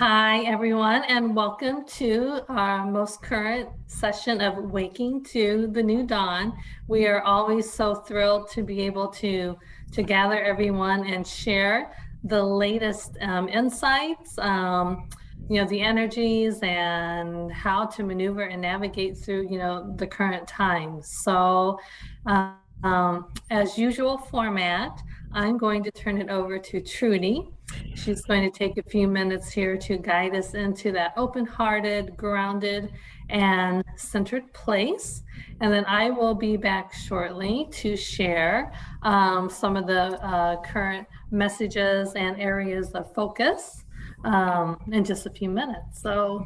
Hi, everyone, and welcome to our most current session of Waking to the New Dawn. We are always so thrilled to be able to gather everyone and share the latest insights, the energies and how to maneuver and navigate through, the current times. So, as usual format, I'm going to turn it over to Trudy. She's going to take a few minutes here to guide us into that open-hearted, grounded, and centered place. And then I will be back shortly to share some of the current messages and areas of focus in just a few minutes. So,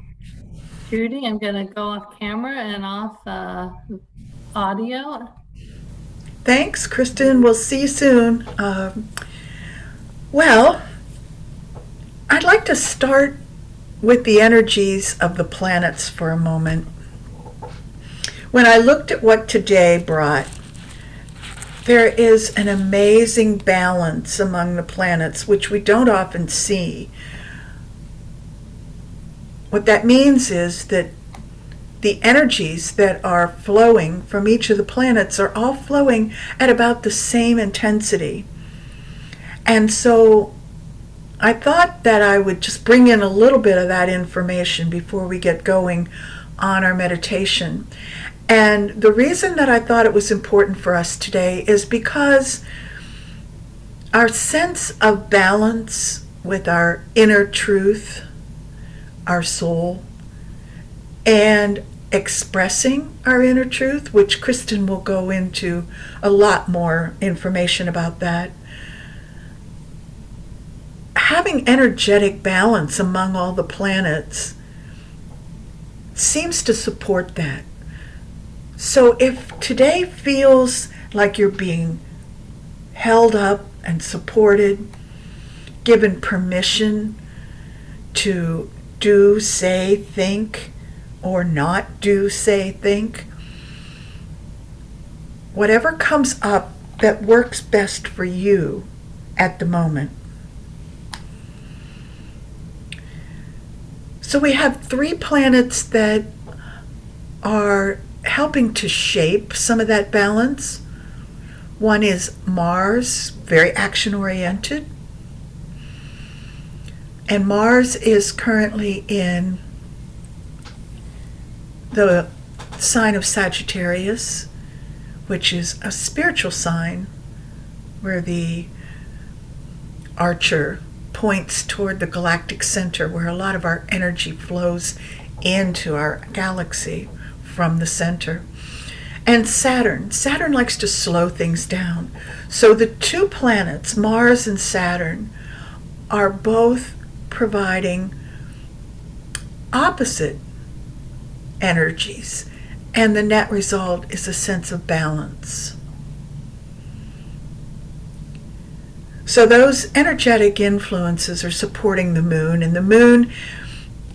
Trudy, I'm going to go off camera and off audio. Thanks, Kristin. We'll see you soon. Well, I'd like to start with the energies of the planets for a moment. When I looked at what today brought, there is an amazing balance among the planets, which we don't often see. What that means is that the energies that are flowing from each of the planets are all flowing at about the same intensity. And so I thought that I would just bring in a little bit of that information before we get going on our meditation. And the reason that I thought it was important for us today is because our sense of balance with our inner truth, our soul, and expressing our inner truth, which Kristin will go into a lot more information about that. Having energetic balance among all the planets seems to support that. So if today feels like you're being held up and supported, given permission to do, say, think, or not do, say, think, whatever comes up that works best for you at the moment. So we have 3 planets that are helping to shape some of that balance. One is Mars, very action-oriented. And Mars is currently in the sign of Sagittarius, which is a spiritual sign where the archer points toward the galactic center, where a lot of our energy flows into our galaxy from the center. And Saturn likes to slow things down. So the 2 planets, Mars and Saturn, are both providing opposite energies, and the net result is a sense of balance. So those energetic influences are supporting the moon, and the moon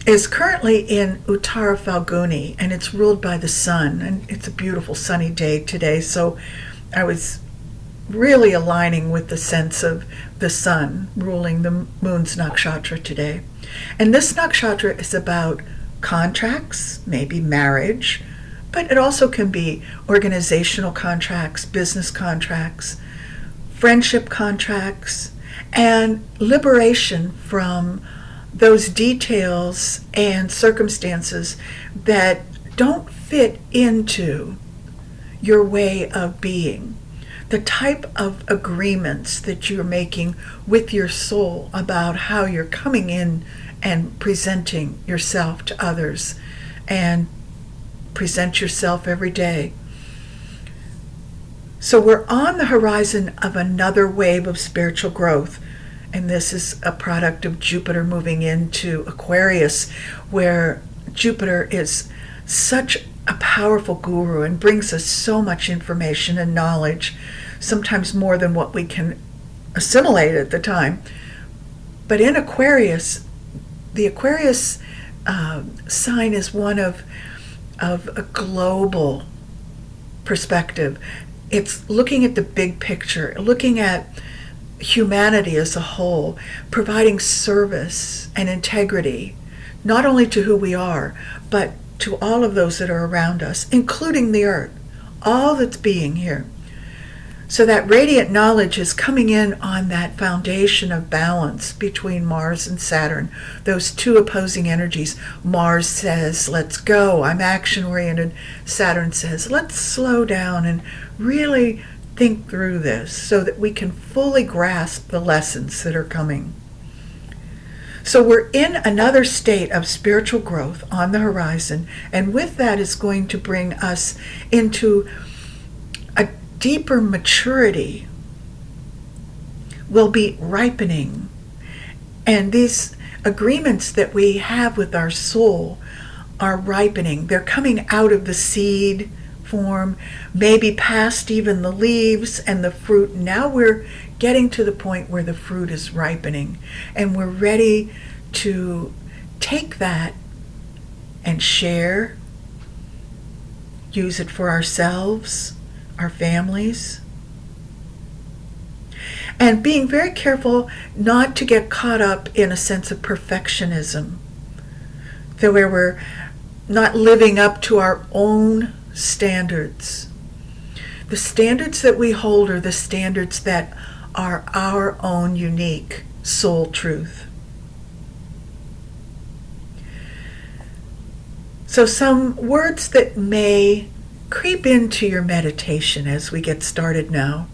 is currently in Uttara Falguni, and it's ruled by the sun, and it's a beautiful sunny day today, so I was really aligning with the sense of the sun ruling the moon's nakshatra today. And this nakshatra is about contracts, maybe marriage, but it also can be organizational contracts, business contracts, friendship contracts, and liberation from those details and circumstances that don't fit into your way of being. The type of agreements that you're making with your soul about how you're coming in and presenting yourself to others and present yourself every day. So we're on the horizon of another wave of spiritual growth, and this is a product of Jupiter moving into Aquarius, where Jupiter is such a powerful guru and brings us so much information and knowledge, sometimes more than what we can assimilate at the time. But in Aquarius, the Aquarius sign is one of a global perspective. It's looking at the big picture, looking at humanity as a whole, providing service and integrity, not only to who we are, but to all of those that are around us, including the earth, all that's being here. So that radiant knowledge is coming in on that foundation of balance between Mars and Saturn, those two opposing energies. Mars says, let's go, I'm action-oriented. Saturn says, let's slow down and really think through this so that we can fully grasp the lessons that are coming. So we're in another state of spiritual growth on the horizon, and with that is going to bring us into a deeper maturity. Will be ripening, and these agreements that we have with our soul are ripening. They're coming out of the seed form, maybe past even the leaves and the fruit. Now we're getting to the point where the fruit is ripening, and we're ready to take that and share, use it for ourselves, our families, and being very careful not to get caught up in a sense of perfectionism, so where we're not living up to our own standards. The standards that we hold are the standards that are our own unique soul truth. So some words that may creep into your meditation as we get started now,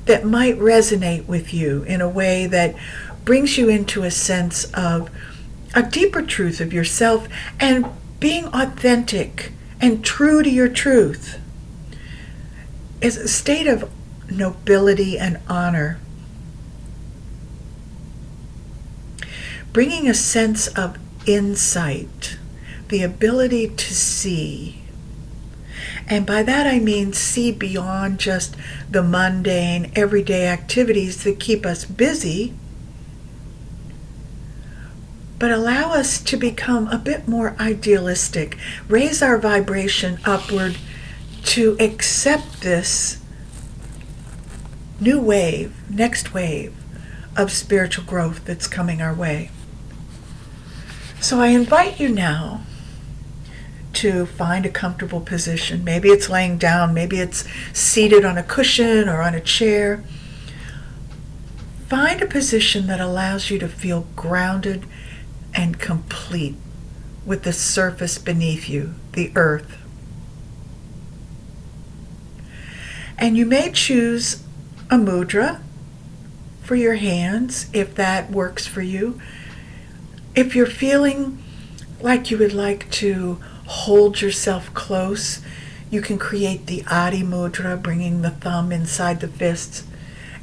that might resonate with you in a way that brings you into a sense of a deeper truth of yourself and being authentic and true to your truth is a state of nobility and honor. Bringing a sense of insight, the ability to see. And by that I mean see beyond just the mundane, everyday activities that keep us busy, but allow us to become a bit more idealistic, raise our vibration upward to accept this new wave, next wave of spiritual growth that's coming our way. So I invite you now to find a comfortable position. Maybe it's laying down, maybe it's seated on a cushion or on a chair. Find a position that allows you to feel grounded and complete with the surface beneath you, the earth. And you may choose a mudra for your hands if that works for you. If you're feeling like you would like to hold yourself close, you can create the Adi Mudra, bringing the thumb inside the fists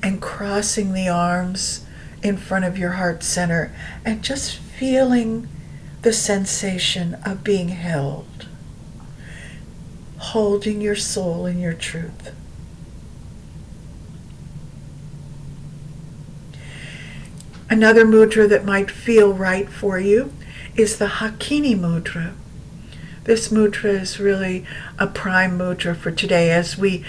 and crossing the arms in front of your heart center and just feeling the sensation of being held, holding your soul in your truth. Another mudra that might feel right for you is the Hakini Mudra. This mudra is really a prime mudra for today as we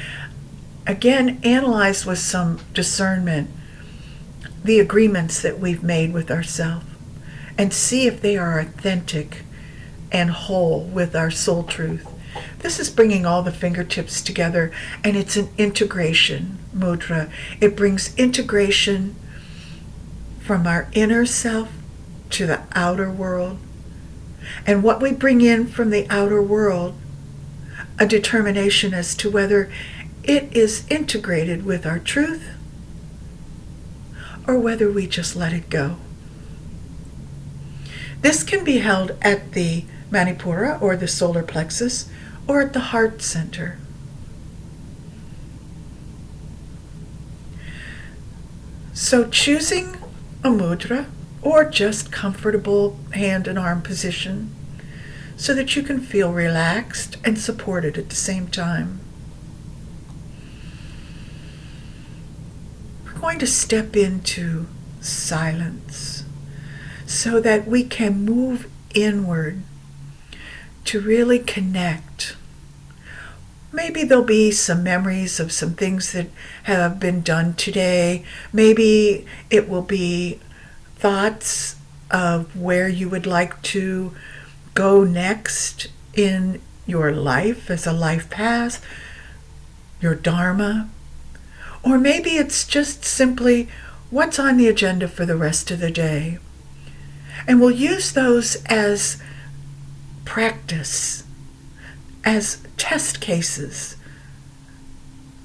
again analyze with some discernment the agreements that we've made with ourselves and see if they are authentic and whole with our soul truth. This is bringing all the fingertips together, and it's an integration mudra. It brings integration from our inner self to the outer world. And what we bring in from the outer world, a determination as to whether it is integrated with our truth or whether we just let it go. This can be held at the Manipura or the solar plexus or at the heart center. So choosing a mudra or just comfortable hand and arm position so that you can feel relaxed and supported at the same time. We're going to step into silence so that we can move inward to really connect Maybe there'll be some memories of some things that have been done today. Maybe it will be thoughts of where you would like to go next in your life as a life path, your dharma. Or maybe it's just simply what's on the agenda for the rest of the day. And we'll use those as practice, as test cases.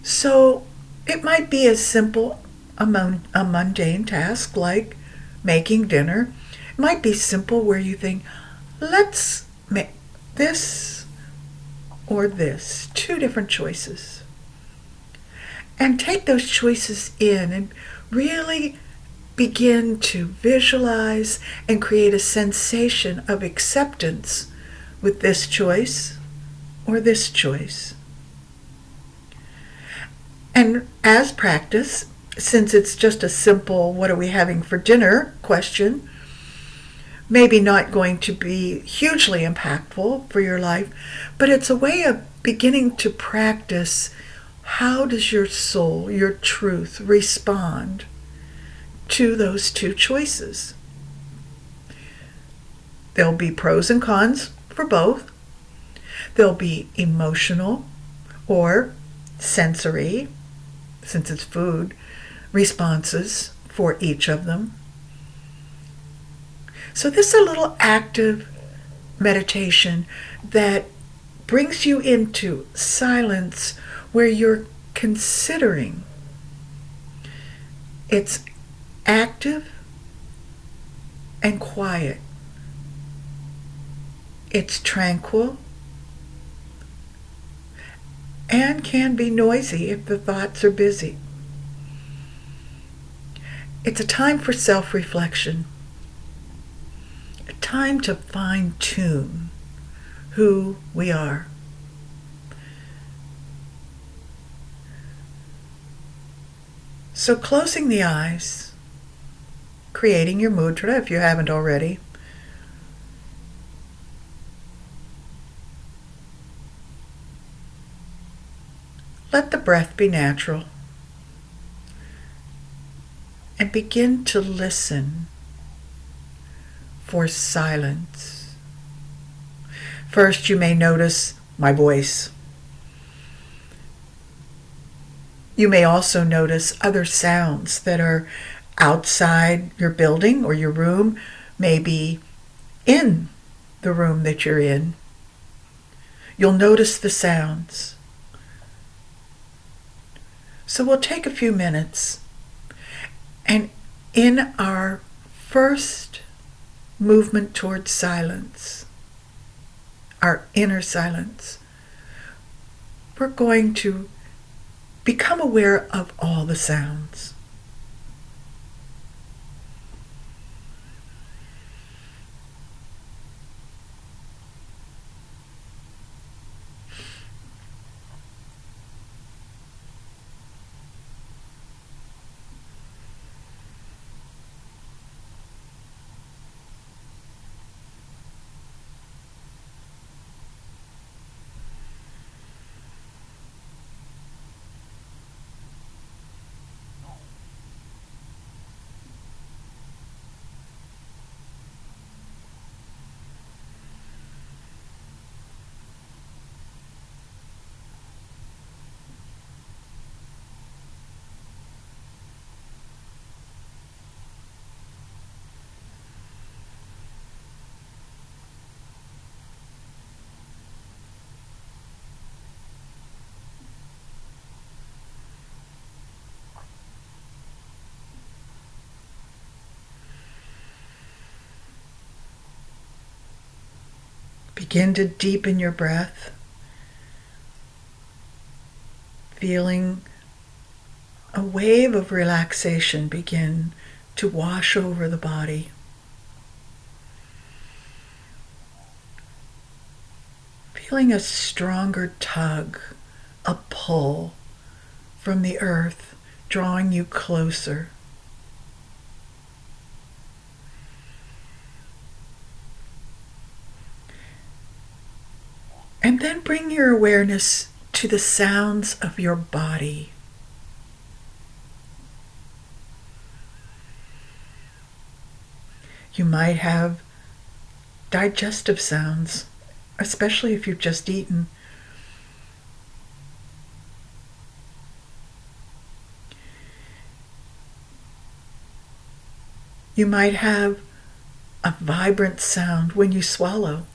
So it might be as simple a mundane task like making dinner. It might be simple where you think, let's make this or this, two different choices. And take those choices in and really begin to visualize and create a sensation of acceptance with this choice or this choice. And as practice, since it's just a simple, what are we having for dinner question, maybe not going to be hugely impactful for your life, but it's a way of beginning to practice how does your soul, your truth, respond to those two choices. There'll be pros and cons for both. There'll be emotional or sensory, since it's food, responses for each of them. So this is a little active meditation that brings you into silence where you're considering. It's active and quiet. It's tranquil and can be noisy if the thoughts are busy. It's a time for self-reflection, a time to fine-tune who we are. So closing the eyes, creating your mudra if you haven't already. Let the breath be natural and begin to listen for silence. First, you may notice my voice. You may also notice other sounds that are outside your building or your room, maybe in the room that you're in. You'll notice the sounds. So we'll take a few minutes, and in our first movement towards silence, our inner silence, we're going to become aware of all the sounds. Begin to deepen your breath, feeling a wave of relaxation begin to wash over the body. Feeling a stronger tug, a pull from the earth, drawing you closer. And then bring your awareness to the sounds of your body. You might have digestive sounds, especially if you've just eaten. You might have a vibrant sound when you swallow.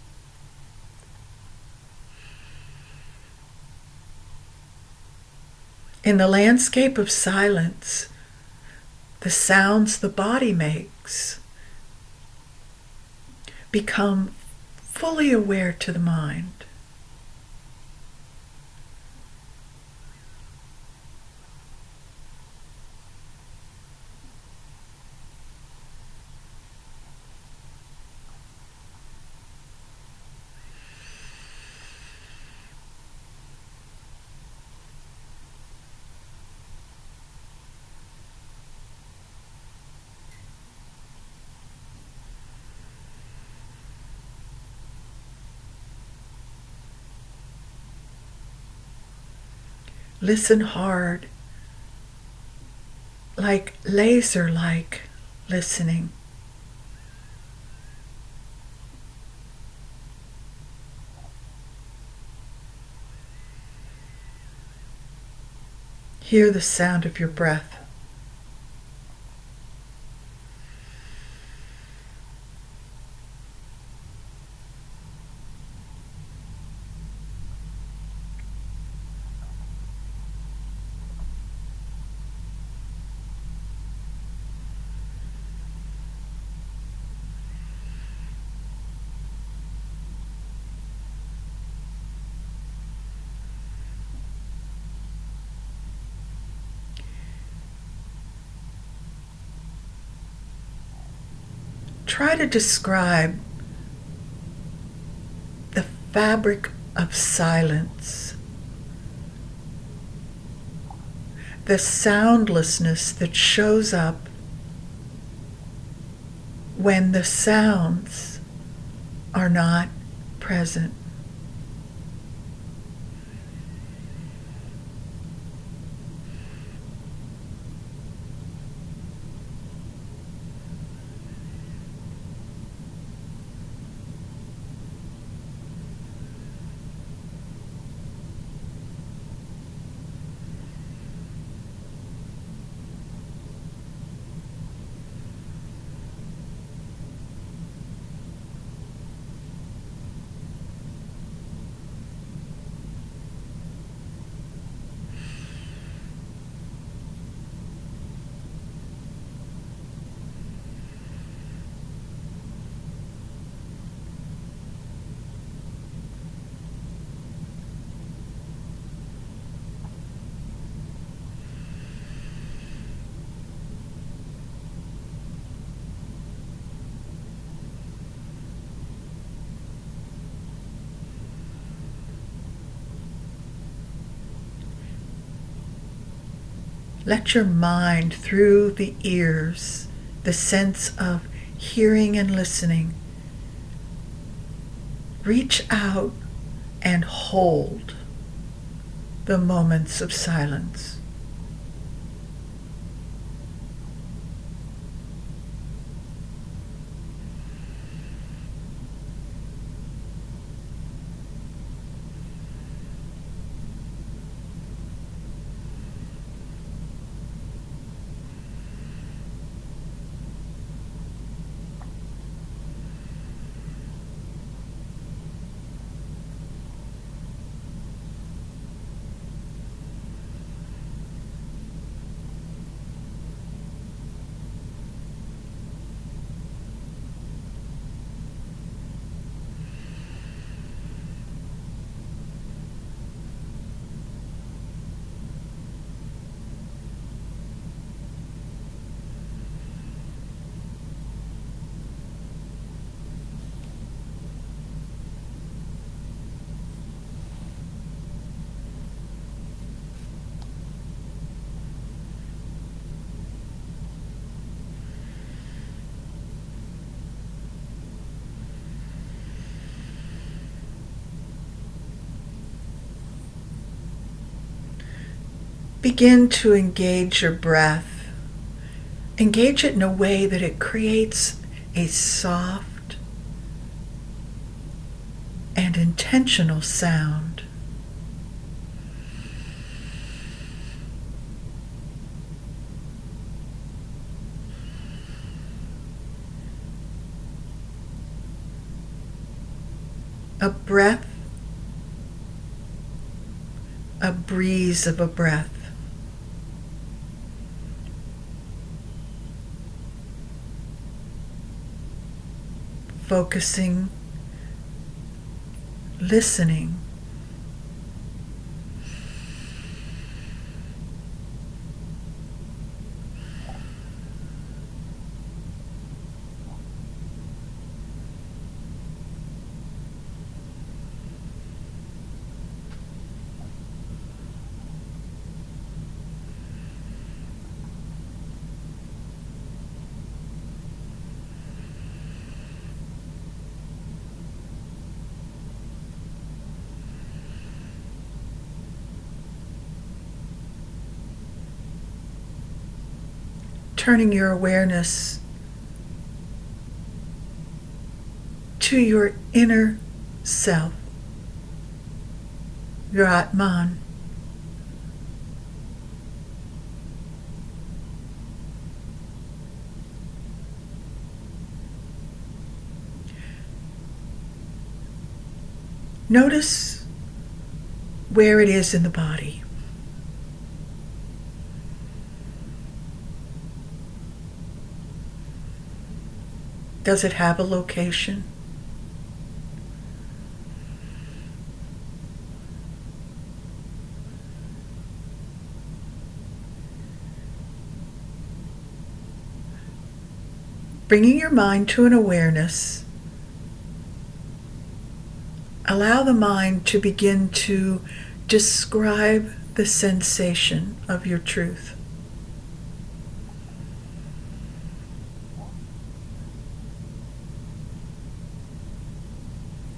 In the landscape of silence, the sounds the body makes become fully aware to the mind. Listen hard, like laser-like listening. Hear the sound of your breath. Try to describe the fabric of silence, the soundlessness that shows up when the sounds are not present. Let your mind, through the ears, the sense of hearing and listening, reach out and hold the moments of silence. begin to engage your breath. Engage it in a way that it creates a soft and intentional sound. A breath, a breeze of a breath. Focusing, listening. Turning your awareness to your inner self, your Atman. Notice where it is in the body. Does it have a location? Bringing your mind to an awareness, allow the mind to begin to describe the sensation of your truth.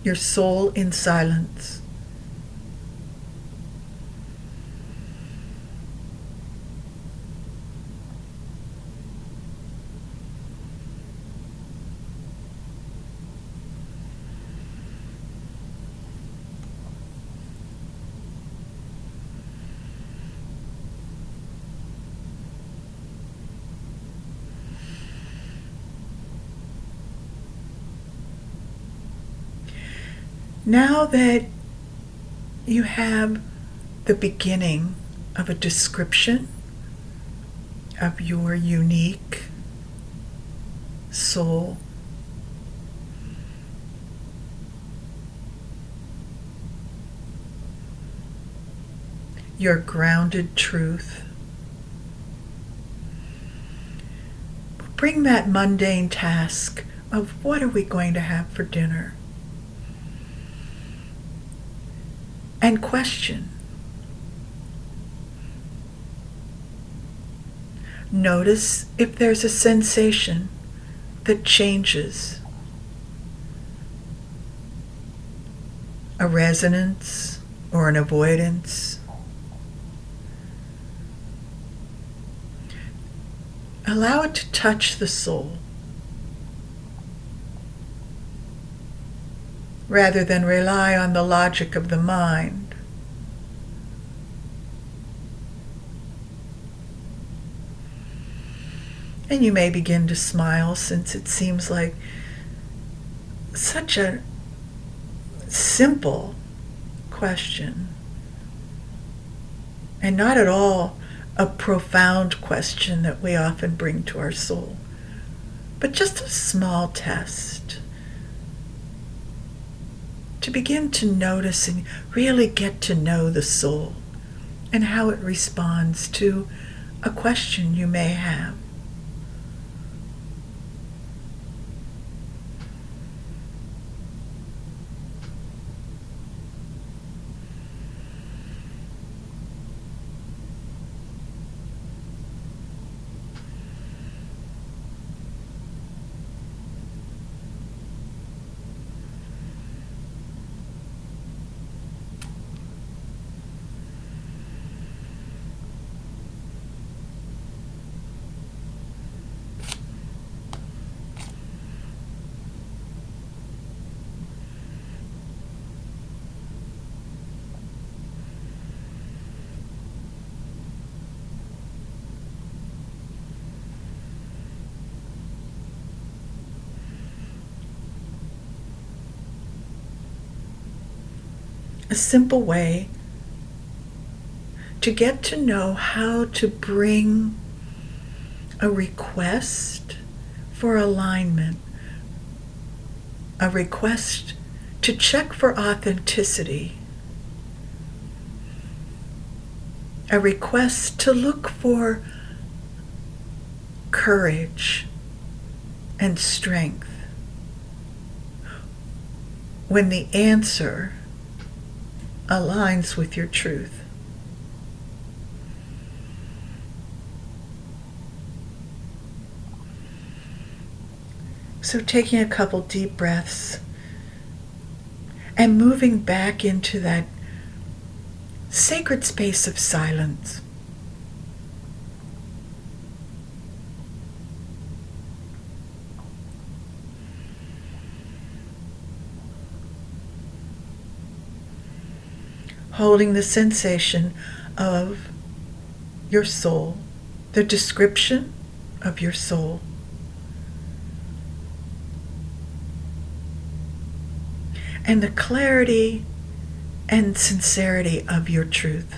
Your soul in silence. Now that you have the beginning of a description of your unique soul, your grounded truth, bring that mundane task of what are we going to have for dinner? And question. Notice if there's a sensation that changes. A resonance or an avoidance. Allow it to touch the soul, rather than rely on the logic of the mind. And you may begin to smile, since it seems like such a simple question, and not at all a profound question that we often bring to our soul, but just a small test to begin to notice and really get to know the soul and how it responds to a question you may have. a simple way to get to know how to bring a request for alignment, a request to check for authenticity, a request to look for courage and strength when the answer aligns with your truth. So taking a couple deep breaths and moving back into that sacred space of silence. Holding the sensation of your soul, the description of your soul. And the clarity and sincerity of your truth.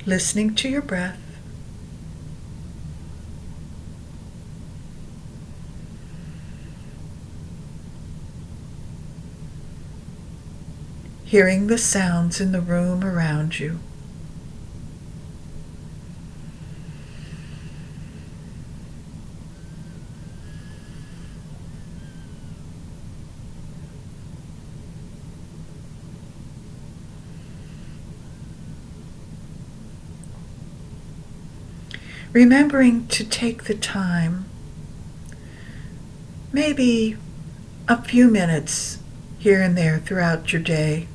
Listening to your breath. Hearing the sounds in the room around you. Remembering to take the time, maybe a few minutes here and there throughout your day,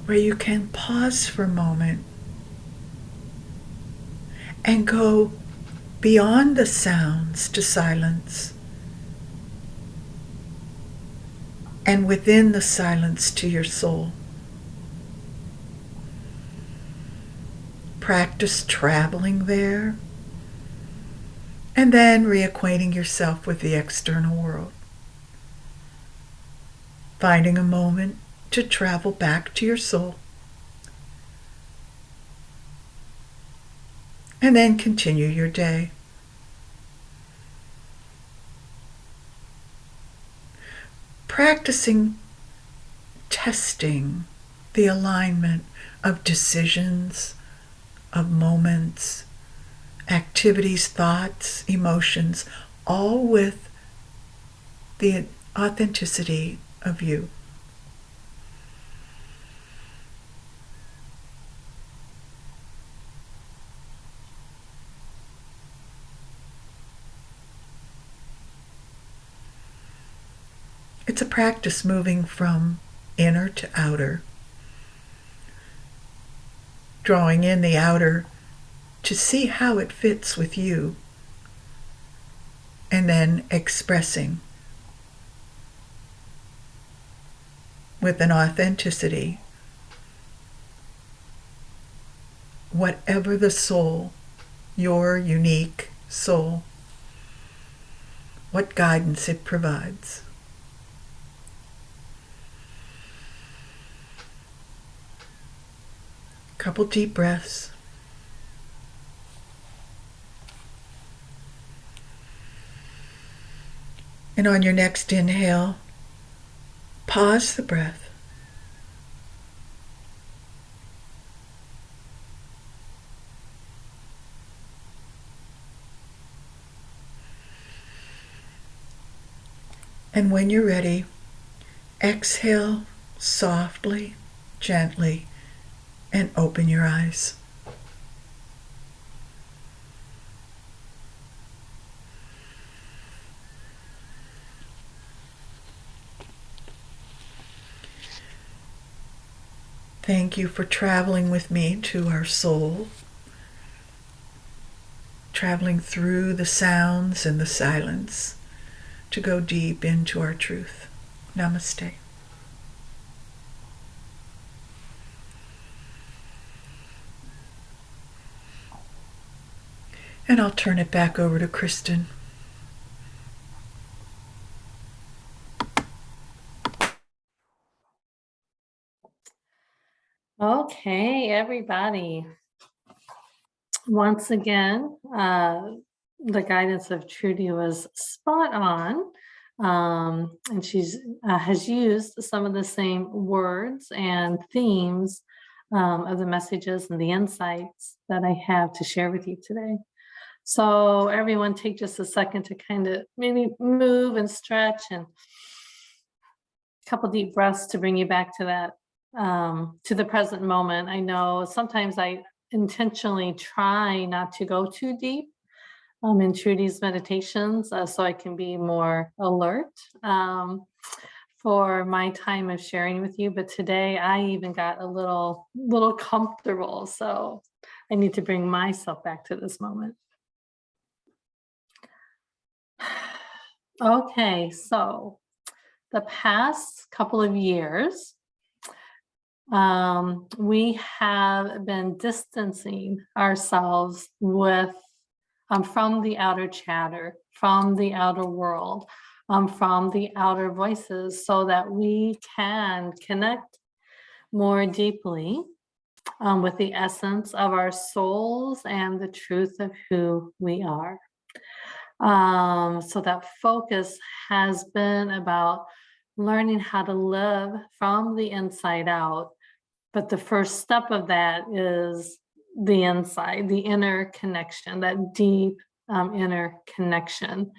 where you can pause for a moment and go beyond the sounds to silence, and within the silence to your soul. Practice traveling there, and then reacquainting yourself with the external world. Finding a moment to travel back to your soul, and then continue your day. Practicing testing the alignment of decisions, of moments, activities, thoughts, emotions, all with the authenticity of you. It's a practice moving from inner to outer, drawing in the outer to see how it fits with you, and then expressing with an authenticity whatever the soul, your unique soul, what guidance it provides. Couple deep breaths. And on your next inhale, pause the breath. And when you're ready, exhale softly, gently, and open your eyes. Thank you for traveling with me to our soul, traveling through the sounds and the silence to go deep into our truth. Namaste. And I'll turn it back over to Kristin. Okay, everybody. Once again, the guidance of Trudy was spot on. And she's has used some of the same words and themes of the messages and the insights that I have to share with you today. So everyone take just a second to kind of maybe move and stretch, and a couple deep breaths to bring you back to that, to the present moment. I know sometimes I intentionally try not to go too deep in Trudy's meditations, so I can be more alert for my time of sharing with you. But today I even got a little comfortable, so I need to bring myself back to this moment. Okay, so the past couple of years, we have been distancing ourselves with from the outer chatter, from the outer world, from the outer voices, so that we can connect more deeply with the essence of our souls and the truth of who we are. So that focus has been about learning how to live from the inside out. But the first step of that is the inside, the inner connection, that deep inner connection.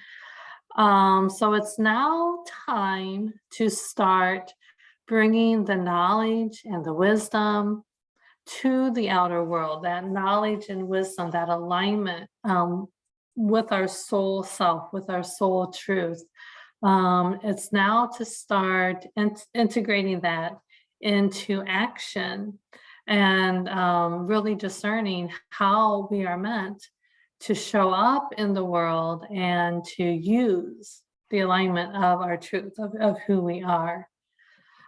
So it's now time to start bringing the knowledge and the wisdom to the outer world, that knowledge and wisdom, that alignment with our soul self, with our soul truth. It's now to start integrating that into action and really discerning how we are meant to show up in the world and to use the alignment of our truth, of who we are.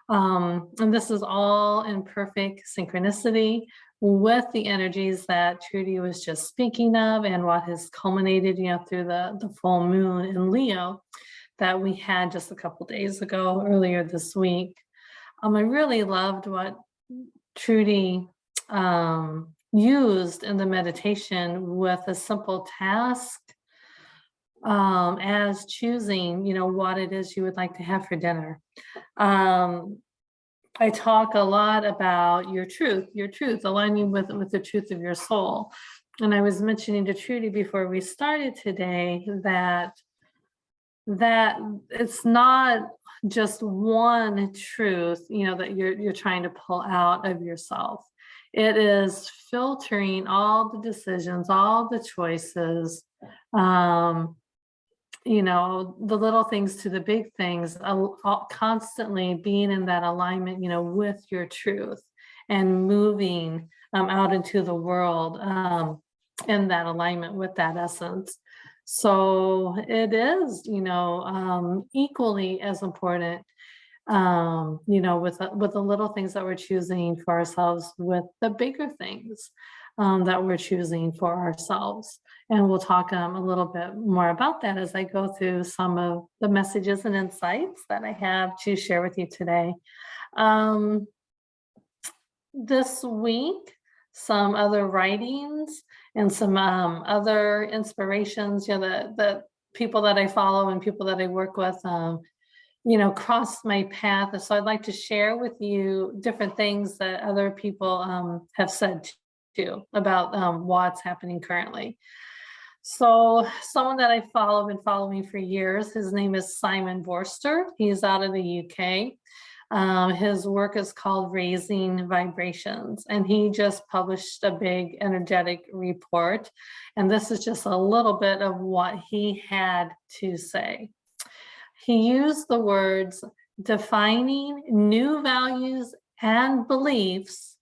And this is all in perfect synchronicity with the energies that Trudy was just speaking of, and what has culminated, through the full moon in Leo that we had just a couple days ago, earlier this week. I really loved what Trudy used in the meditation with a simple task as choosing, what it is you would like to have for dinner. I talk a lot about your truth, aligning with the truth of your soul. And I was mentioning to Trudy before we started today that it's not just one truth, that you're trying to pull out of yourself. It is filtering all the decisions, all the choices, the little things to the big things, constantly being in that alignment, with your truth, and moving out into the world in that alignment with that essence. So it is, equally as important, with the little things that we're choosing for ourselves, with the bigger things that we're choosing for ourselves. And we'll talk a little bit more about that as I go through some of the messages and insights that I have to share with you today. This week, some other writings and some other inspirations, that people that I follow and people that I work with, crossed my path. So I'd like to share with you different things that other people have said too about what's happening currently. So someone that I follow, been following for years, his name is Simon Vorster. He's out of the UK. His work is called Raising Vibrations, and he just published a big energetic report. And this is just a little bit of what he had to say. He used the words defining new values and beliefs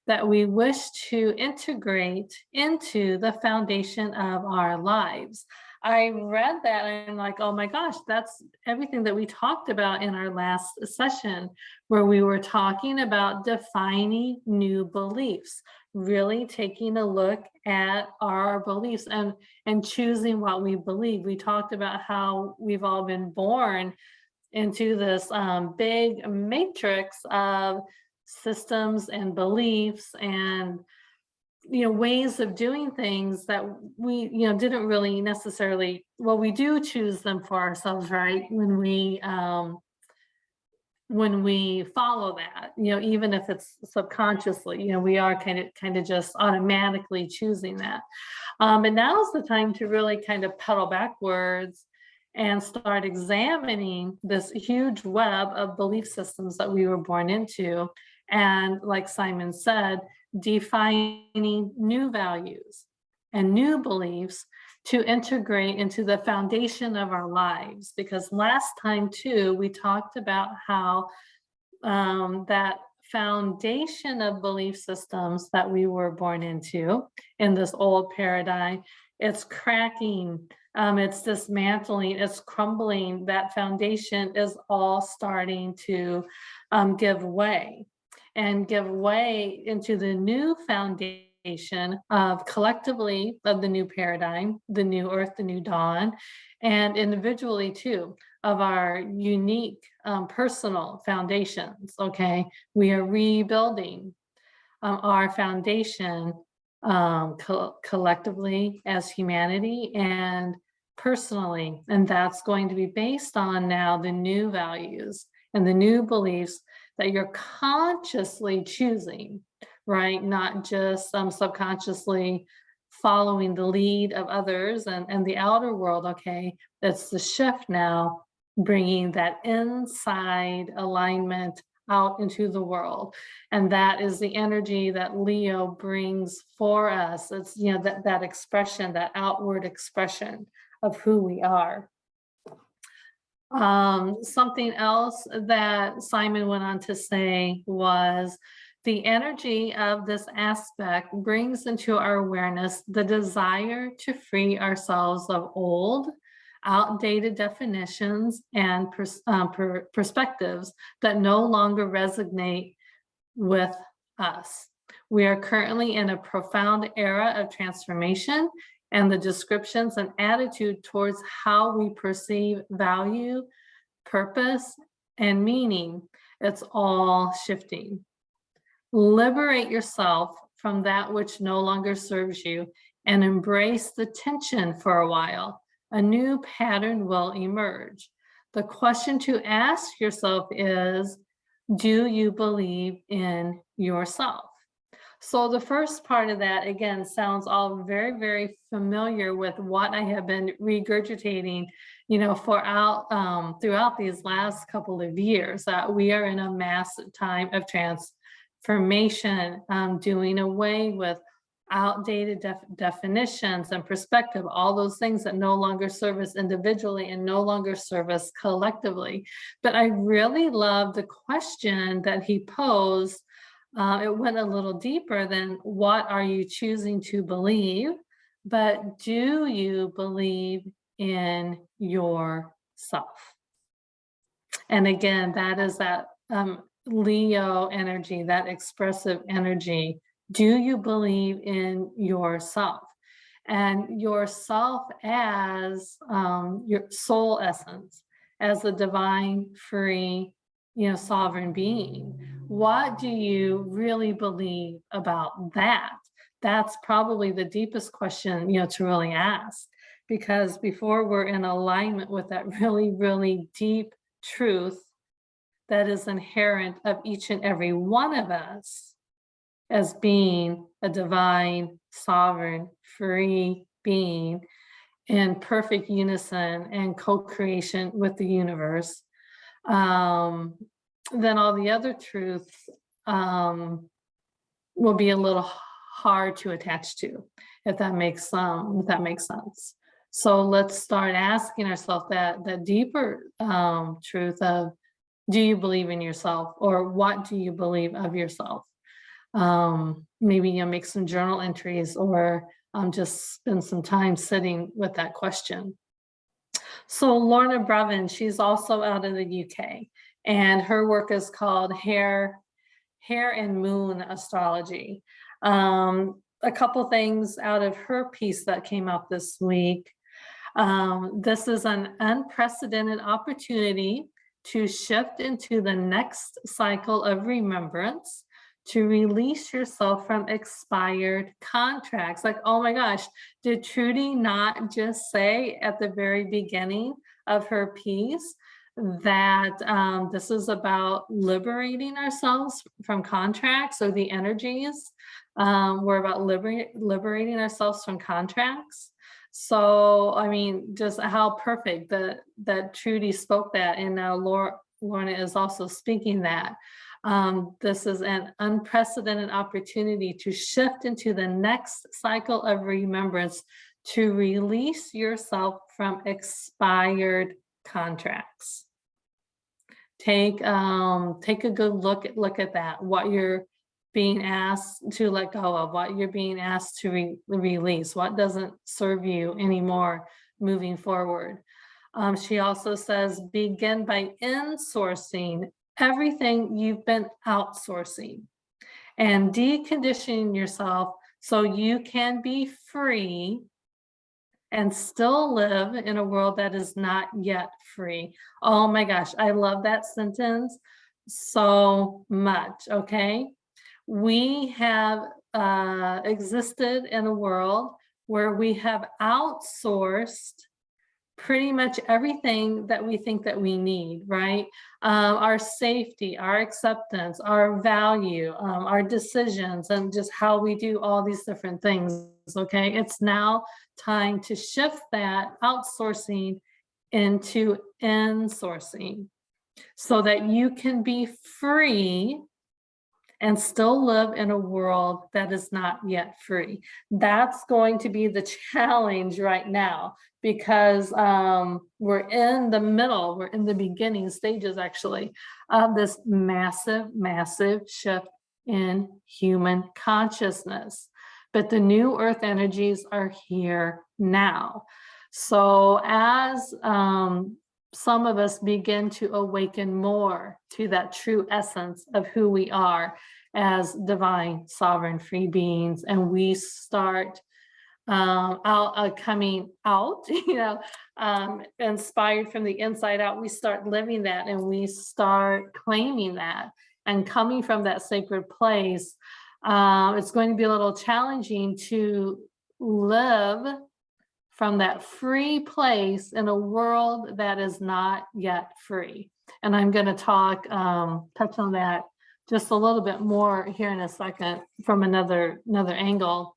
that we wish to integrate into the foundation of our lives. I read that and I'm like, oh my gosh, that's everything that we talked about in our last session, where we were talking about defining new beliefs, really taking a look at our beliefs and choosing what we believe. We talked about how we've all been born into this big matrix of systems and beliefs and ways of doing things that we didn't really necessarily, well, we do choose them for ourselves, right, when we follow that, even if it's subconsciously, we are kind of just automatically choosing that. And now's the time to really kind of pedal backwards and start examining this huge web of belief systems that we were born into. And like Simon said, defining new values and new beliefs to integrate into the foundation of our lives. Because last time too, we talked about how that foundation of belief systems that we were born into in this old paradigm, it's cracking, it's dismantling, it's crumbling. That foundation is all starting to give way into the new foundation of collectively of the new paradigm, the new earth, the new dawn, and individually too, of our unique personal foundations. Okay, we are rebuilding our foundation collectively as humanity and personally, and that's going to be based on now the new values and the new beliefs that you're consciously choosing, right? Not just subconsciously following the lead of others and the outer world, okay? That's the shift now, bringing that inside alignment out into the world. And that is the energy that Leo brings for us. It's, that expression, that outward expression of who we are. Something else that Simon went on to say was the energy of this aspect brings into our awareness the desire to free ourselves of old, outdated definitions and perspectives that no longer resonate with us. We are currently in a profound era of transformation, and the descriptions and attitude towards how we perceive value, purpose, and meaning, it's all shifting. Liberate yourself from that which no longer serves you and embrace the tension for a while. A new pattern will emerge. The question to ask yourself is, do you believe in yourself? So the first part of that, again, sounds all very, very familiar with what I have been regurgitating, throughout these last couple of years. We are in a massive time of transformation, doing away with outdated definitions and perspective, all those things that no longer serve us individually and no longer serve us collectively. But I really love the question that he posed. It went a little deeper than what are you choosing to believe, but do you believe in yourself? And again, that is that Leo energy, that expressive energy. Do you believe in yourself? And yourself as your soul essence, as a divine, free, sovereign being. What do you really believe about that? That's probably the deepest question, to really ask, because before we're in alignment with that really, really deep truth that is inherent of each and every one of us as being a divine, sovereign, free being in perfect unison and co-creation with the universe, then all the other truths will be a little hard to attach to, if that makes sense. So let's start asking ourselves that deeper truth of, do you believe in yourself, or what do you believe of yourself? Maybe make some journal entries or just spend some time sitting with that question. So Lorna Brevin, she's also out of the UK, and her work is called Hair and Moon Astrology. A couple things out of her piece that came out this week. This is an unprecedented opportunity to shift into the next cycle of remembrance, to release yourself from expired contracts. Like, oh my gosh, did Trudy not just say at the very beginning of her piece that this is about liberating ourselves from contracts, or the energies? We're about liberating ourselves from contracts. So, I mean, just how perfect that Trudy spoke that, and now Lorna is also speaking that. This is an unprecedented opportunity to shift into the next cycle of remembrance, to release yourself from expired contracts. Take a good look at that, what you're being asked to let go of, what you're being asked to release, what doesn't serve you anymore moving forward. She also says, begin by insourcing everything you've been outsourcing and deconditioning yourself so you can be free and still live in a world that is not yet free. Oh my gosh, I love that sentence so much, okay? We have existed in a world where we have outsourced pretty much everything that we think that we need, right? Our safety, our acceptance, our value, our decisions, and just how we do all these different things, okay? It's now time to shift that outsourcing into insourcing so that you can be free and still live in a world that is not yet free. That's going to be the challenge right now, because we're in the middle, we're in the beginning stages actually of this massive, massive shift in human consciousness. But the new earth energies are here now. So as some of us begin to awaken more to that true essence of who we are as divine, sovereign, free beings, and we start coming out, inspired from the inside out, we start living that, and we start claiming that and coming from that sacred place. It's going to be a little challenging to live from that free place in a world that is not yet free. And I'm going to touch on that just a little bit more here in a second from another angle.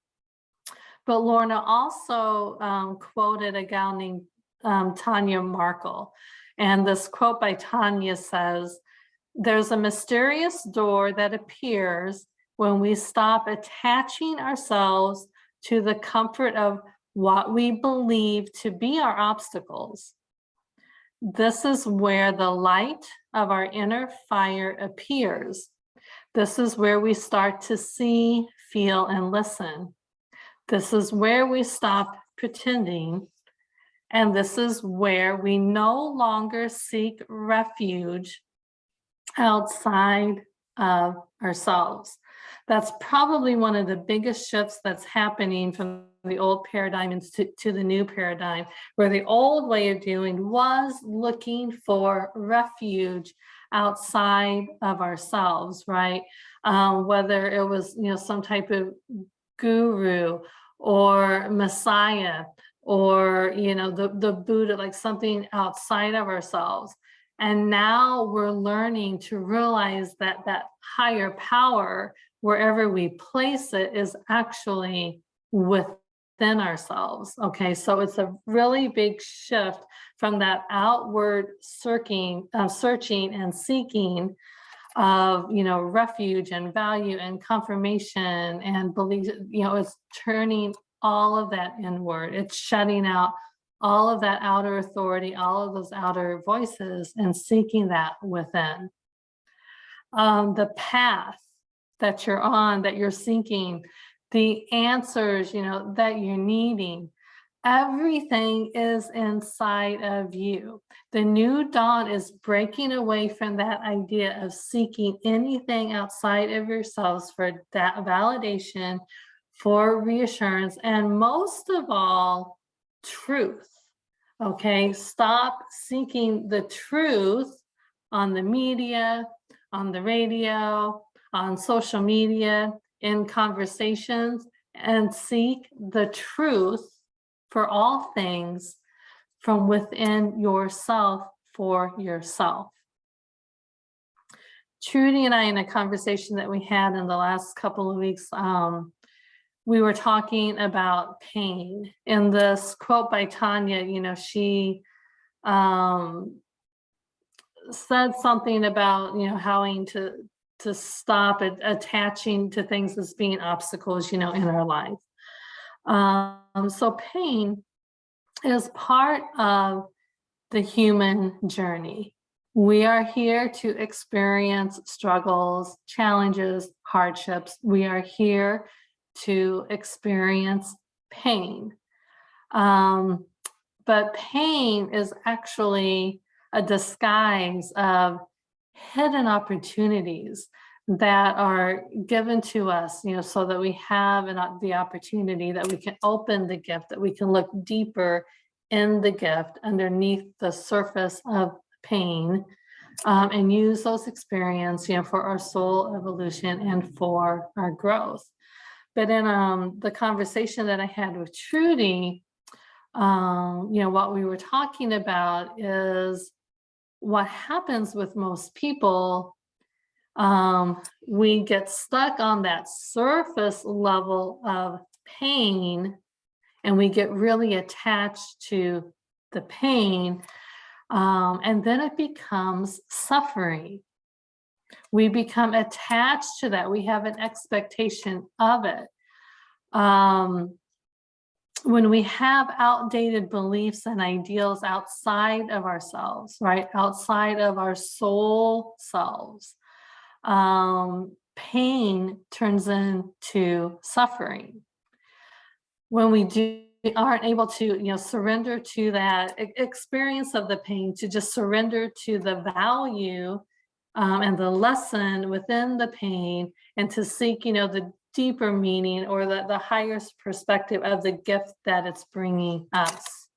But Lorna also quoted a gal named Tanya Markle. And this quote by Tanya says, "There's a mysterious door that appears when we stop attaching ourselves to the comfort of what we believe to be our obstacles. This is where the light of our inner fire appears. This is where we start to see, feel, and listen. This is where we stop pretending. And this is where we no longer seek refuge outside of ourselves." That's probably one of the biggest shifts that's happening from the old paradigm to the new paradigm, where the old way of doing was looking for refuge outside of ourselves, right? Whether it was, some type of guru or Messiah or, the Buddha, like something outside of ourselves. And now we're learning to realize that that higher power, wherever we place it, is actually within ourselves. Okay, so it's a really big shift from that outward searching and seeking of, refuge and value and confirmation and belief. It's turning all of that inward. It's shutting out all of that outer authority, all of those outer voices, and seeking that within. The path that you're on, that you're seeking, the answers, that you're needing. Everything is inside of you. The new dawn is breaking away from that idea of seeking anything outside of yourselves for that validation, for reassurance, and most of all, truth. Okay, stop seeking the truth on the media, on the radio, on social media, in conversations, and seek the truth for all things from within yourself for yourself. Trudy and I, in a conversation that we had in the last couple of weeks, we were talking about pain. In this quote by Tanya, she said something about, having to stop attaching to things as being obstacles, in our life. So pain is part of the human journey. We are here to experience struggles, challenges, hardships. We are here to experience pain. But pain is actually a disguise of hidden opportunities that are given to us, so that we have the opportunity that we can open the gift, that we can look deeper in the gift underneath the surface of pain, and use those experiences, for our soul evolution and for our growth. But in the conversation that I had with Trudy, what we were talking about is what happens with most people. We get stuck on that surface level of pain, and we get really attached to the pain, and then it becomes suffering. We become attached to that. We have an expectation of it. When we have outdated beliefs and ideals outside of ourselves, right? Outside of our soul selves, pain turns into suffering. When we aren't able to, surrender to that experience of the pain, to just surrender to the value and the lesson within the pain, and to seek, the deeper meaning or the highest perspective of the gift that it's bringing us.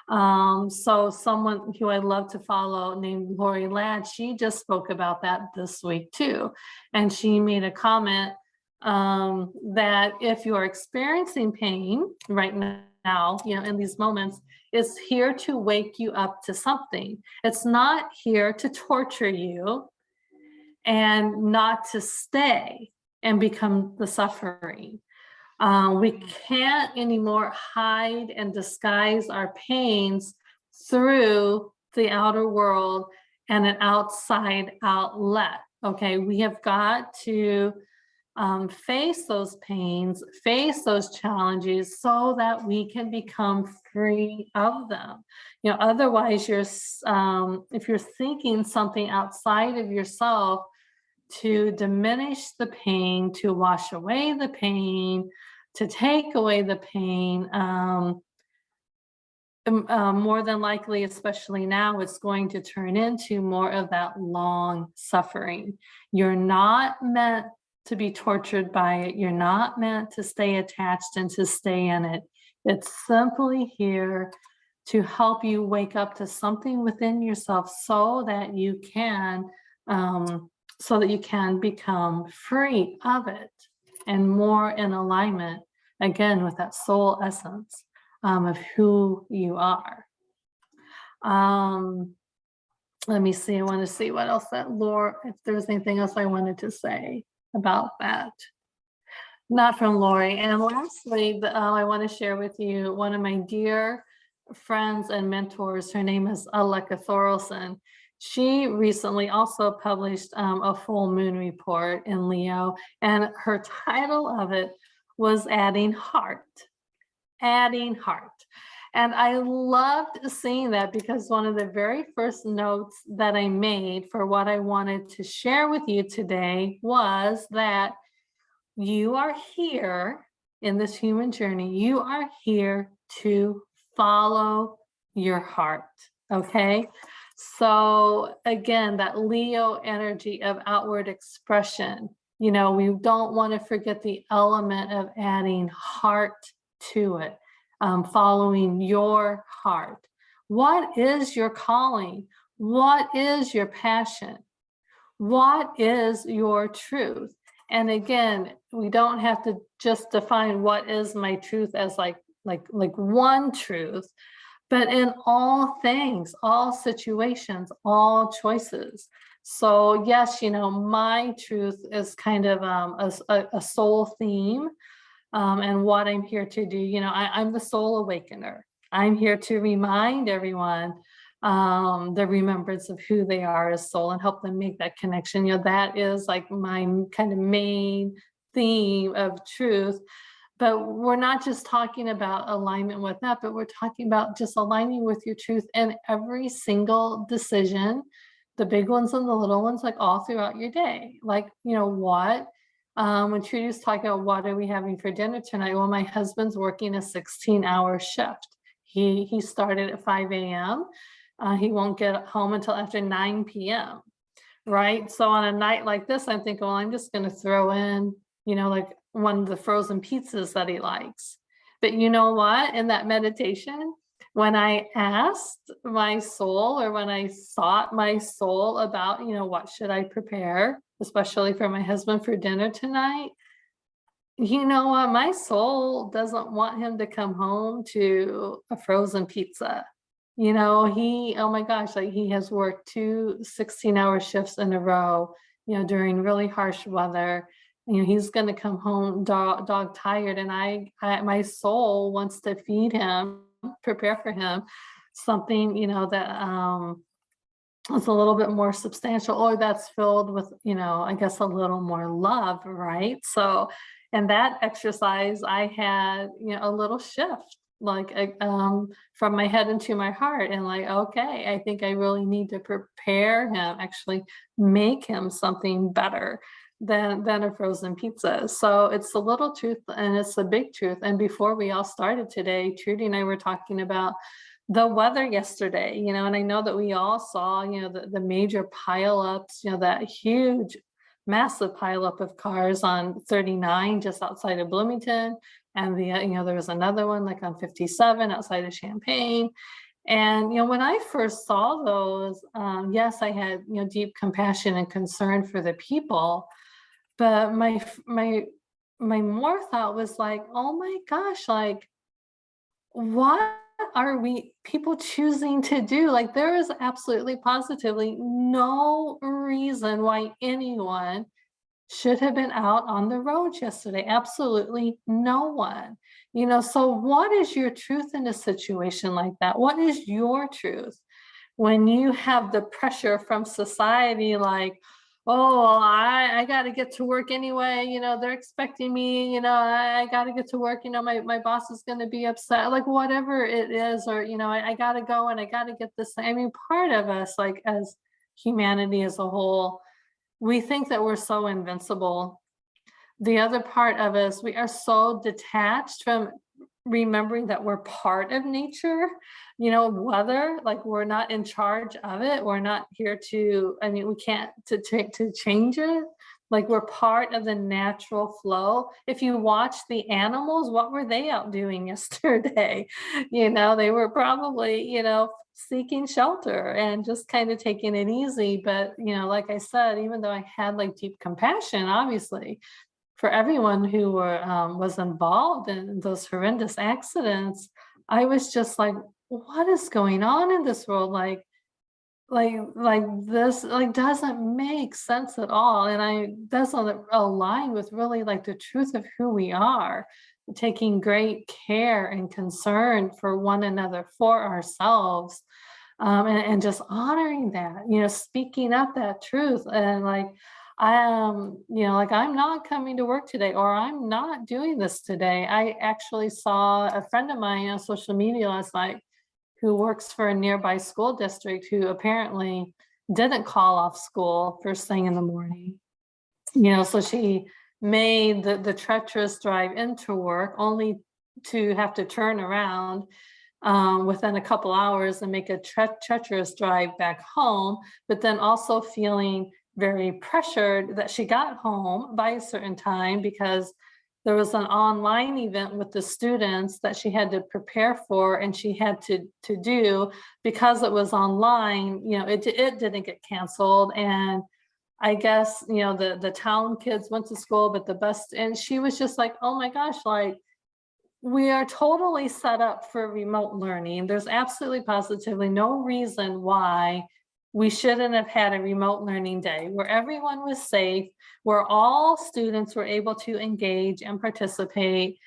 So someone who I love to follow named Lori Ladd, she just spoke about that this week too. And she made a comment that if you're experiencing pain right now, in these moments, it's here to wake you up to something. It's not here to torture you and not to stay and become the suffering. We can't anymore hide and disguise our pains through the outer world and an outside outlet. Okay, we have got to face those pains, face those challenges, so that we can become free of them. Otherwise, if you're seeking something outside of yourself to diminish the pain, to wash away the pain, to take away the pain, more than likely, especially now, it's going to turn into more of that long suffering. You're not meant to be tortured by it. You're not meant to stay attached and to stay in it. It's simply here to help you wake up to something within yourself so that you can become free of it and more in alignment, again, with that soul essence of who you are. Let me see. I want to see what else if there's anything else I wanted to say about that. Not from Lori. And lastly, I want to share with you one of my dear friends and mentors. Her name is Aleka Thorelson. She recently also published a full moon report in Leo, and her title of it was Adding Heart. Adding Heart. And I loved seeing that, because one of the very first notes that I made for what I wanted to share with you today was that you are here in this human journey, you are here to follow your heart. Okay. So again, that Leo energy of outward expression, we don't want to forget the element of adding heart to it, following your heart. What is your calling? What is your passion? What is your truth? And again, we don't have to just define what is my truth as like one truth, but in all things, all situations, all choices. So yes, my truth is kind of a soul theme, and what I'm here to do. I'm the soul awakener. I'm here to remind everyone the remembrance of who they are as soul and help them make that connection. That is like my kind of main theme of truth. But we're not just talking about alignment with that, but we're talking about just aligning with your truth in every single decision, the big ones and the little ones, like all throughout your day. Like, what? When Trudy was talking about what are we having for dinner tonight? Well, my husband's working a 16-hour shift. He started at 5 a.m. He won't get home until after 9 p.m. Right? So on a night like this, I'm thinking, well, I'm just going to throw in, like one of the frozen pizzas that he likes. But you know what? In that meditation, when I asked my soul, or when I sought my soul about, what should I prepare, especially for my husband for dinner tonight, you know what? My soul doesn't want him to come home to a frozen pizza. Oh my gosh, like he has worked 2 16-hour shifts in a row, during really harsh weather. He's going to come home dog tired, and my soul wants to feed him, prepare for him something, that it's a little bit more substantial, or that's filled with, I guess a little more love, right? So, in that exercise, I had, a little shift, like from my head into my heart, and like, okay, I think I really need to prepare him, actually make him something better than a frozen pizza. So it's the little truth and it's the big truth. And before we all started today, Trudy and I were talking about the weather yesterday, and I know that we all saw, the major pileups, that huge, massive pileup of cars on 39 just outside of Bloomington. And there was another one like on 57 outside of Champaign. And, when I first saw those, yes, I had, deep compassion and concern for the people, but my more thought was like, oh my gosh, like, what are we people choosing to do? Like, there is absolutely positively no reason why anyone should have been out on the road yesterday. Absolutely no one. So what is your truth in a situation like that? What is your truth when you have the pressure from society, like, oh, I got to get to work anyway, they're expecting me, I got to get to work, my boss is going to be upset, like whatever it is, or, I got to go and I got to get this thing. I mean, part of us, like as humanity as a whole, we think that we're so invincible. The other part of us, we are so detached from remembering that we're part of nature, weather, like we're not in charge of it. We're not here to, we can't to change it. Like we're part of the natural flow. If you watch the animals, what were they out doing yesterday? They were probably, seeking shelter and just kind of taking it easy. But, like I said, even though I had like deep compassion, obviously, for everyone who was involved in those horrendous accidents, I was just like, what is going on in this world? Like this, like, doesn't make sense at all. And I doesn't align with really like the truth of who we are, taking great care and concern for one another, for ourselves, and just honoring that, speaking up that truth. And like, like I'm not coming to work today, or I'm not doing this today. I actually saw a friend of mine on social media last night who works for a nearby school district who apparently didn't call off school first thing in the morning. So she made the treacherous drive into work, only to have to turn around within a couple hours and make a treacherous drive back home, but then also feeling very pressured that she got home by a certain time because there was an online event with the students that she had to prepare for, and she had to do because it was online. It didn't get canceled, and I guess the town kids went to school, but the bus, and she was just like, oh my gosh, like, we are totally set up for remote learning. There's absolutely positively no reason why we shouldn't have had a remote learning day where everyone was safe, where all students were able to engage and participate.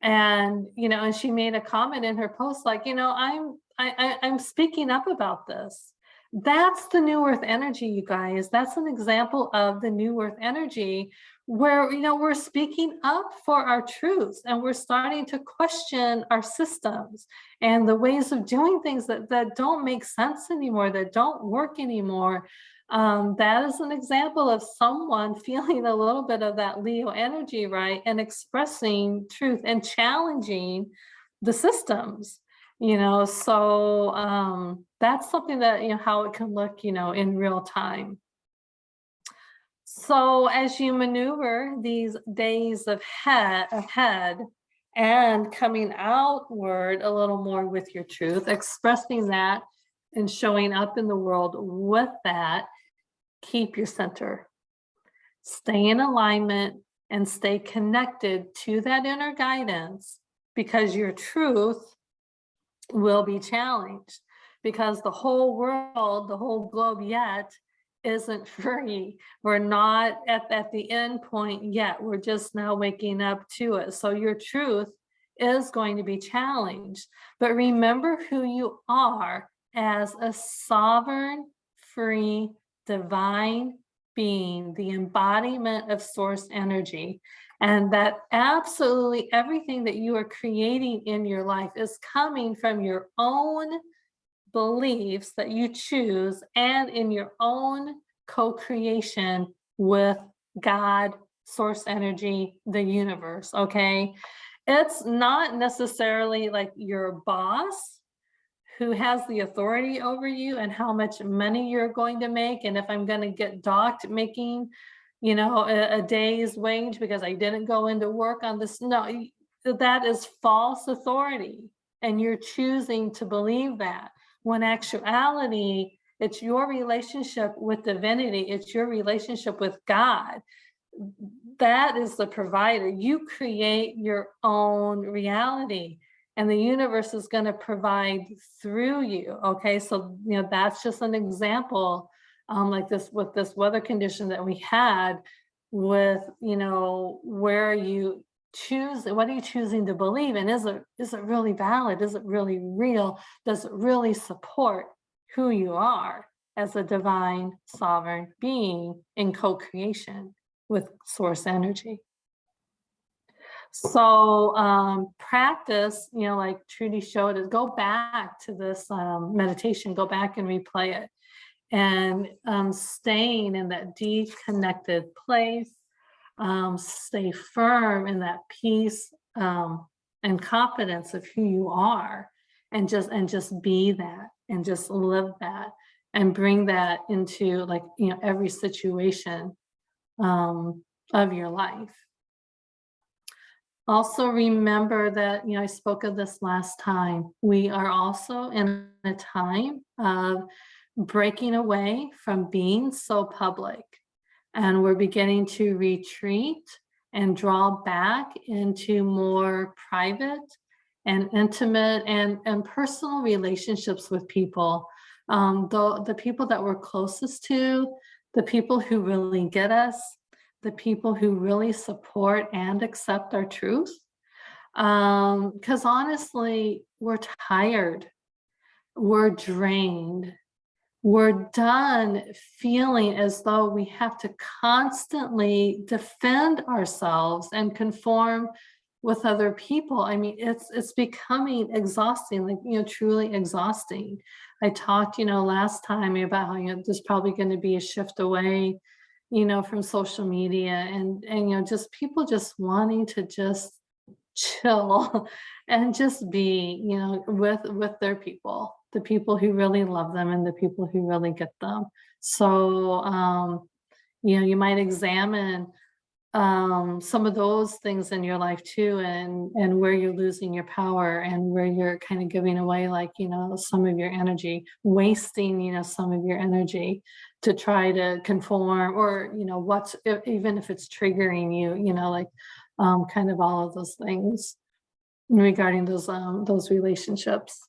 And and she made a comment in her post like, I'm speaking up about this. That's the New Earth energy, you guys. That's an example of the New Earth energy where we're speaking up for our truths, and we're starting to question our systems and the ways of doing things that don't make sense anymore, that don't work anymore. That is an example of someone feeling a little bit of that Leo energy, right? And expressing truth and challenging the systems, so that's something that, how it can look, in real time. So as you maneuver these days ahead and coming outward a little more with your truth, expressing that and showing up in the world with that, keep your center. Stay in alignment and stay connected to that inner guidance, because your truth will be challenged, because the whole world, the whole globe yet isn't free. We're not at the end point yet. We're just now waking up to it. So your truth is going to be challenged. But remember who you are as a sovereign, free, divine being, the embodiment of source energy. And that absolutely everything that you are creating in your life is coming from your own beliefs that you choose, and in your own co-creation with God, source energy, the universe. Okay, it's not necessarily like your boss who has the authority over you and how much money you're going to make, and if I'm going to get docked making a day's wage because I didn't go into work on this. No, that is false authority, and you're choosing to believe that, when actuality, it's your relationship with divinity. It's your relationship with God. That is the provider. You create your own reality, and the universe is going to provide through you. Okay, so that's just an example, like this with this weather condition that we had, with where you choose, what are you choosing to believe in? Is it really valid? Is it really real? Does it really support who you are as a divine sovereign being in co-creation with source energy? So practice, like Trudy showed us, go back to this meditation, go back and replay it, and staying in that deep connected place. Stay firm in that peace and confidence of who you are, and just be that, and just live that, and bring that into every situation of your life. Also remember that, I spoke of this last time, we are also in a time of breaking away from being so public. And we're beginning to retreat and draw back into more private and intimate and personal relationships with people. The people that we're closest to, the people who really get us, the people who really support and accept our truth. Because honestly, we're tired, we're drained. We're done feeling as though we have to constantly defend ourselves and conform with other people. I mean, it's becoming exhausting, truly exhausting. I talked, last time about how there's probably going to be a shift away, from social media and just people just wanting to just chill and just be, with their people, the people who really love them and the people who really get them. So, you might examine some of those things in your life too, and where you're losing your power and where you're kind of giving away, like, some of your energy, wasting, some of your energy to try to conform, or, even if it's triggering you, like, kind of all of those things regarding those relationships.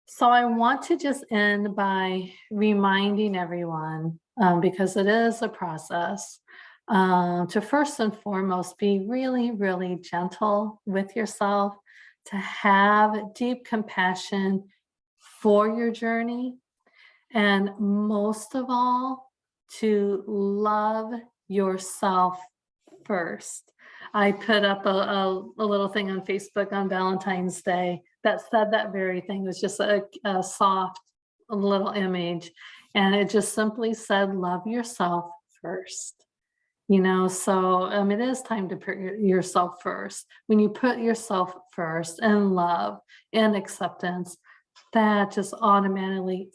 So I want to just end by reminding everyone, because it is a process, to first and foremost be really, really gentle with yourself, to have deep compassion for your journey, and most of all, to love yourself first. I put up a little thing on Facebook on Valentine's Day that said that very thing. It was just a soft little image, and it just simply said, love yourself first. So it is time to put yourself first. When you put yourself first in love and acceptance, that just automatically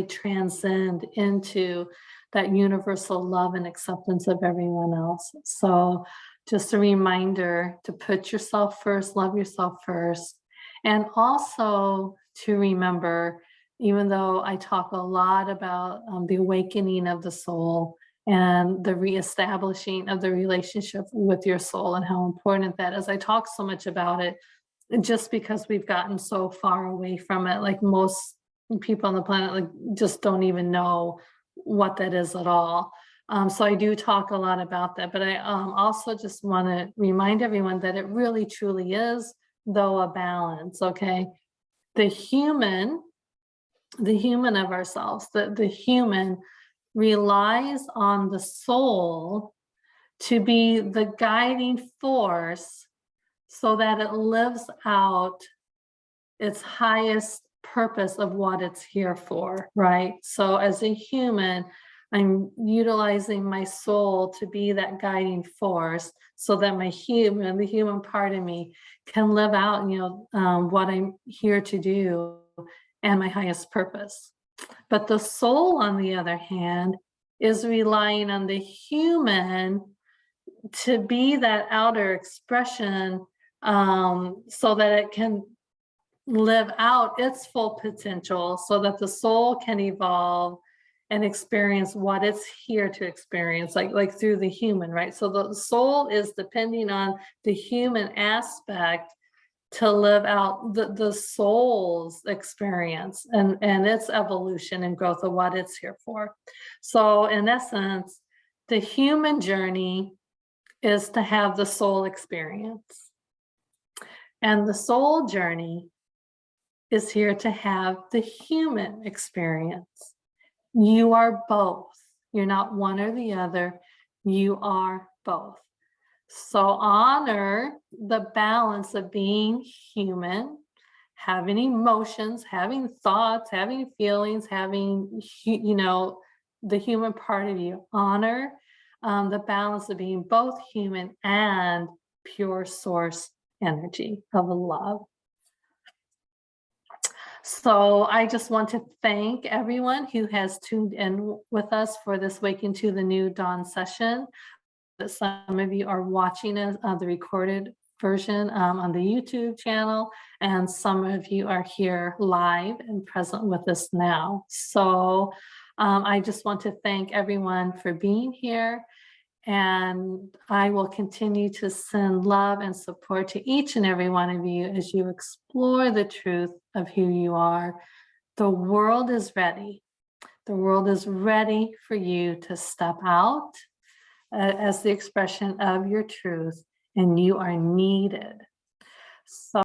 transcend into that universal love and acceptance of everyone else. So just a reminder to put yourself first, love yourself first, and also to remember, even though I talk a lot about the awakening of the soul and the reestablishing of the relationship with your soul and how important that is, I talk so much about it just because we've gotten so far away from it. Like, most people on the planet, like, just don't even know what that is at all. So I do talk a lot about that, but I also just want to remind everyone that it really truly is, though, a balance. Okay, the human of ourselves, the human relies on the soul to be the guiding force so that it lives out its highest purpose of what it's here for, right? So as a human, I'm utilizing my soul to be that guiding force so that the human part of me can live out, what I'm here to do and my highest purpose. But the soul, on the other hand, is relying on the human to be that outer expression, so that it can live out its full potential, so that the soul can evolve and experience what it's here to experience, like through the human, right? So the soul is depending on the human aspect to live out the soul's experience and its evolution and growth of what it's here for. So in essence, the human journey is to have the soul experience, and the soul journey is here to have the human experience. You are both. You're not one or the other. You are both. So honor the balance of being human, having emotions, having thoughts, having feelings, having, the human part of you. Honor the balance of being both human and pure source energy of love. So I just want to thank everyone who has tuned in with us for this Waking to the New Dawn session. Some of you are watching the recorded version on the YouTube channel, and some of you are here live and present with us now. So I just want to thank everyone for being here, and I will continue to send love and support to each and every one of you as you explore the truth of who you are. The world is ready. The world is ready for you to step out as the expression of your truth, and you are needed. So